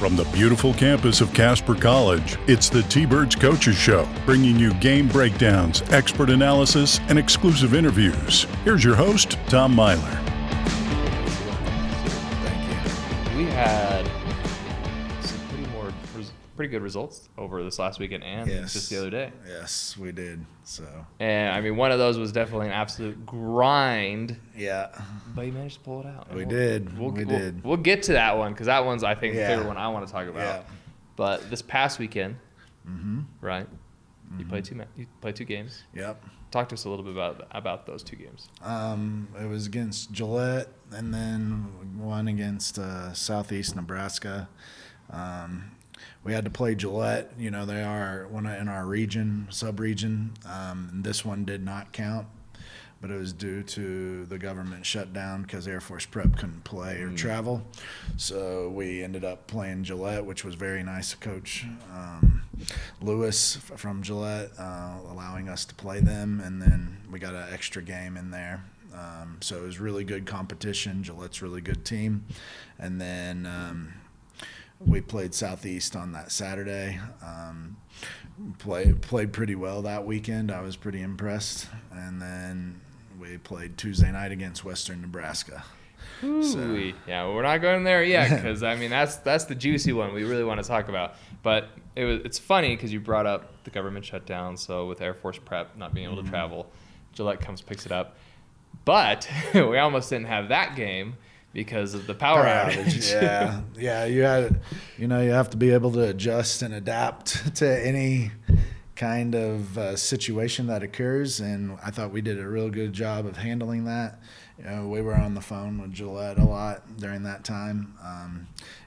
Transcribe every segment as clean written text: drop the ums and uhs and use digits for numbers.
From the beautiful campus of Casper College, it's the T-Birds Coaches Show, bringing you game breakdowns, expert analysis, and exclusive interviews. Here's your host, Tom Myler. Thank you. We had some pretty good results over this last weekend and just the other day. Yes, we did. And I mean, one of those was definitely an absolute grind. Yeah. But you managed to pull it out. We did. We'll get to that one because that one's, I think, the favorite one I want to talk about. Yeah. But this past weekend, right? You played two games. Yep. Talk to us a little bit about those two games. It was against Gillette and then one against Southeast Nebraska. We had to play Gillette. You know, they are one in our region, sub-region. This one did not count, but it was due to the government shutdown because Air Force Prep couldn't play or travel. So we ended up playing Gillette, which was very nice of Coach Lewis from Gillette, allowing us to play them. And then we got an extra game in there. So it was really good competition. Gillette's a really good team. And then we played Southeast on that Saturday. Played pretty well that weekend. I was pretty impressed. And then we played Tuesday night against Western Nebraska. Yeah, we're not going there yet because I mean that's the juicy one we really want to talk about. But it's funny because you brought up the government shutdown. So with Air Force Prep not being able to travel, Gillette picks it up. But we almost didn't have that game because of the power outage. Yeah. You have to be able to adjust and adapt to any kind of situation that occurs, and I thought we did a real good job of handling that. You know, we were on the phone with Gillette a lot during that time.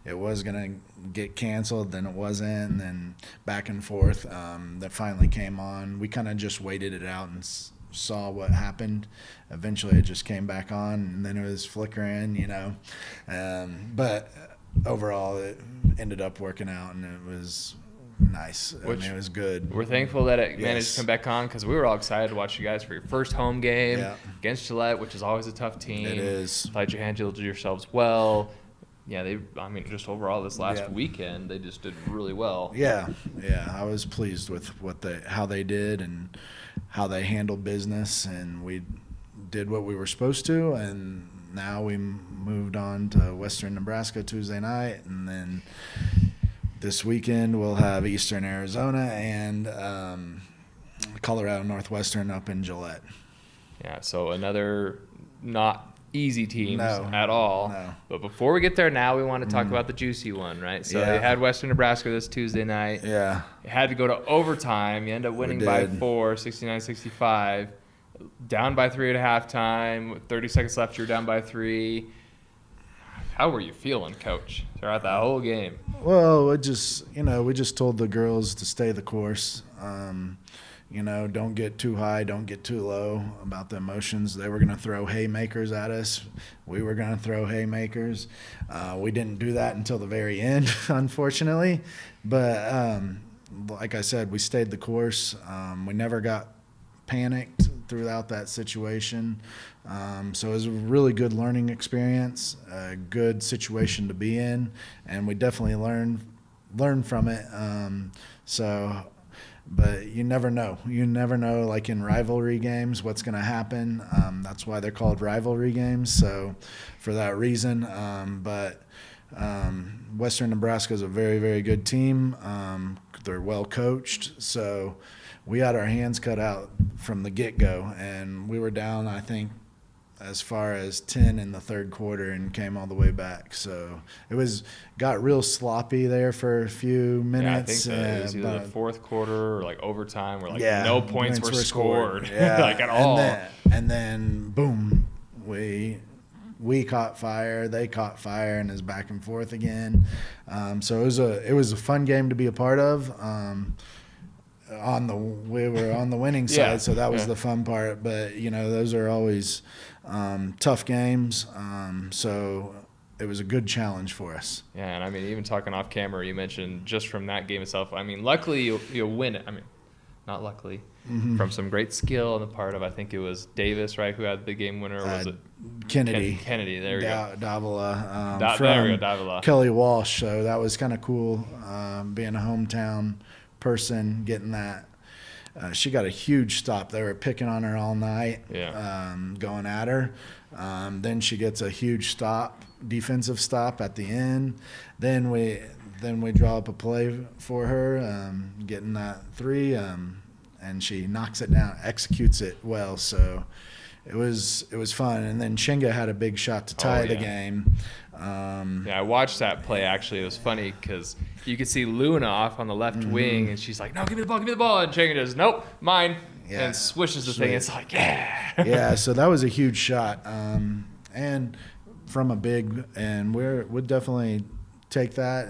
It was going to get canceled, then it wasn't, and then back and forth. That finally came on. We kind of just waited it out and saw what happened. Eventually it just came back on, and then it was flickering, but overall it ended up working out, and it was nice. It was good. We're thankful that it managed to come back on because we were all excited to watch you guys for your first home game against Gillette, which is always a tough team. It is. Thought you handled yourselves well. Yeah, just overall this last weekend, they just did really well. Yeah, I was pleased with how they did and how they handled business, and we did what we were supposed to, and now we moved on to Western Nebraska Tuesday night, and then this weekend we'll have Eastern Arizona and Colorado Northwestern up in Gillette. Yeah, so another not easy teams at all. No. But before we get there now, we want to talk about the juicy one, right? So you had Western Nebraska this Tuesday night. Yeah. You had to go to overtime. You end up winning by 4, 69-65. Down by 3 at halftime. With 30 seconds left, you're down by 3. How were you feeling, Coach, throughout that whole game? Well, we just told the girls to stay the course. Don't get too high, don't get too low about the emotions. They were going to throw haymakers at us. We were going to throw haymakers. We didn't do that until the very end, unfortunately. But like I said, we stayed the course. We never got panicked throughout that situation. So it was a really good learning experience, a good situation to be in, and we definitely learned from it. But you never know. You never know, like in rivalry games, what's going to happen. That's why they're called rivalry games. So for that reason, Western Nebraska is a very, very good team. They're well coached. So we had our hands cut out from the get-go, and we were down, I think, as far as 10 in the third quarter and came all the way back. So it got real sloppy there for a few minutes. Yeah, I think it was either the fourth quarter or like overtime where no points were scored like at all. And then boom, we caught fire, they caught fire, and it's back and forth again. So it was a fun game to be a part of. We were on the winning side, so that was the fun part. But those are always tough games. So it was a good challenge for us. Yeah, and I mean, even talking off camera, you mentioned just from that game itself. I mean, luckily you'll win it. I mean, not luckily, from some great skill on the part of, I think it was Davis, right, who had the game winner. Was it Kennedy. Kennedy, there we go. Davila. There we go, Davila. Kelly Walsh. So that was kind of cool, being a hometown person, getting that. She got a huge stop. They were picking on her all night, going at her. Then she gets a huge stop, defensive stop at the end. Then we draw up a play for her, getting that 3, and she knocks it down, executes it well. So it was fun. And then Chinga had a big shot to tie the game. I watched that play, actually. It was funny because you could see Luna off on the left wing, and she's like, no, give me the ball. And Chinga does, nope, mine, and swishes the thing. It's like, yeah. So that was a huge shot. And from a big, and we'd definitely take that.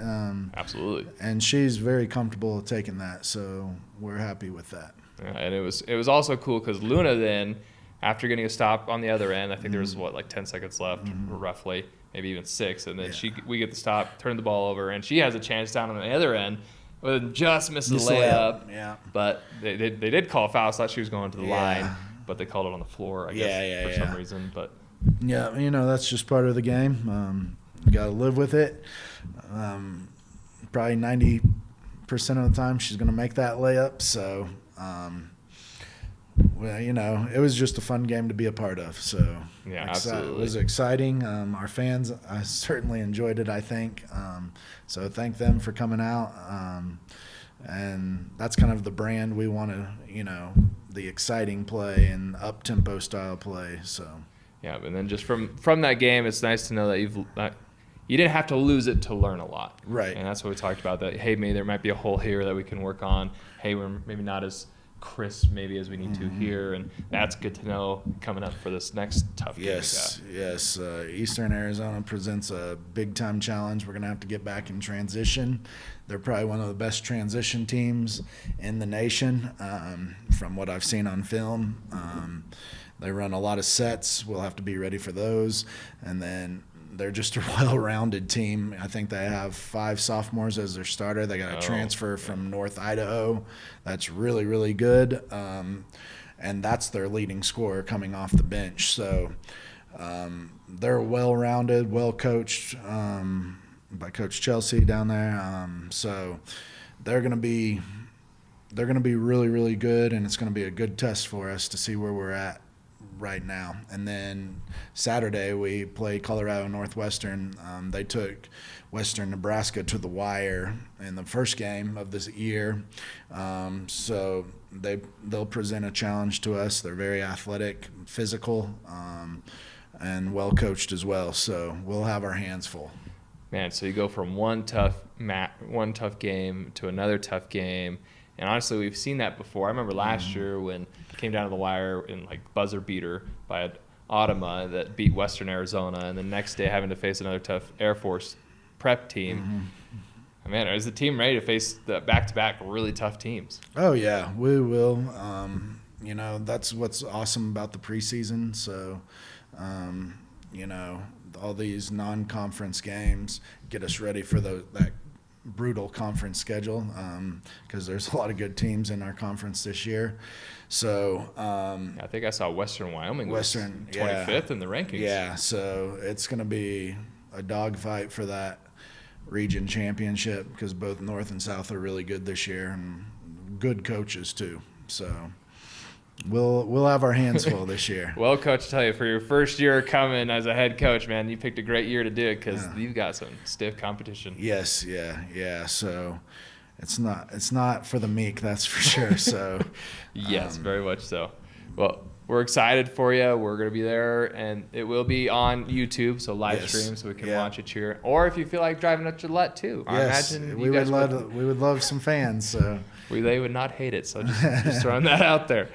Absolutely. And she's very comfortable taking that, so we're happy with that. Yeah, and it was also cool because Luna then, after getting a stop on the other end, I think there was, 10 seconds left, roughly, maybe even 6, and then we get the stop, turn the ball over, and she has a chance down on the other end, but just missed the layup. Yeah. But they did call a foul. I thought she was going to the line, but they called it on the floor, I guess, for some reason. But yeah, that's just part of the game. You got to live with it. Probably 90% of the time she's going to make that layup. So, it was just a fun game to be a part of. So, absolutely. It was exciting. Our fans certainly enjoyed it, I think. So thank them for coming out. And that's kind of the brand we want to, the exciting play and up-tempo style play. So. Yeah, and then just from that game, it's nice to know that you didn't have to lose it to learn a lot. Right. And that's what we talked about, that, hey, maybe there might be a hole here that we can work on. Hey, we're maybe not as crisp maybe as we need to here, and that's good to know coming up for this next tough game. Yes. Eastern Arizona presents a big-time challenge. We're going to have to get back in transition. They're probably one of the best transition teams in the nation, from what I've seen on film. They run a lot of sets. We'll have to be ready for those. And then they're just a well-rounded team. I think they have 5 sophomores as their starter. They got a transfer from North Idaho. That's really, really good. And that's their leading scorer coming off the bench. So they're well-rounded, well-coached by Coach Chelsea down there. So they're going to be really, really good, and it's going to be a good test for us to see where we're at right now. And then Saturday we play Colorado Northwestern. They took Western Nebraska to the wire in the first game of this year. So they'll present a challenge to us. They're very athletic, physical, and well coached as well. So we'll have our hands full. Man, so you go from one tough game to another tough game. And honestly, we've seen that before. I remember last year when it came down to the wire in buzzer beater by Ottoman that beat Western Arizona, and the next day having to face another tough Air Force prep team. Man, is the team ready to face the back-to-back really tough teams? Oh, yeah, we will. That's what's awesome about the preseason. So, all these non-conference games get us ready for that brutal conference schedule, because there's a lot of good teams in our conference this year. So I think I saw Western Wyoming was 25th in the rankings. Yeah, so it's going to be a dogfight for that region championship, because both North and South are really good this year, and good coaches too. So we'll have our hands full this year. Well, Coach, I tell you, for your first year coming as a head coach, man, you picked a great year to do it, because you've got some stiff competition. Yes, yeah. So it's not for the meek, that's for sure. So yes, very much so. Well, we're excited for you. We're going to be there, and it will be on YouTube, so live stream, so we can watch it here. Or if you feel like driving up Gillette too, yes, I imagine we would love some fans. So they would not hate it. So just throwing that out there.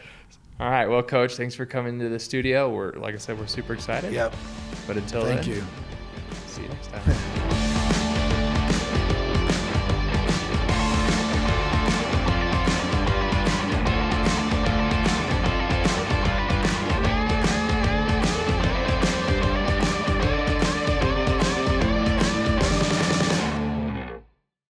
All right, well, Coach, thanks for coming to the studio. Like I said, we're super excited. Yep. But until then, thank you. See you next time.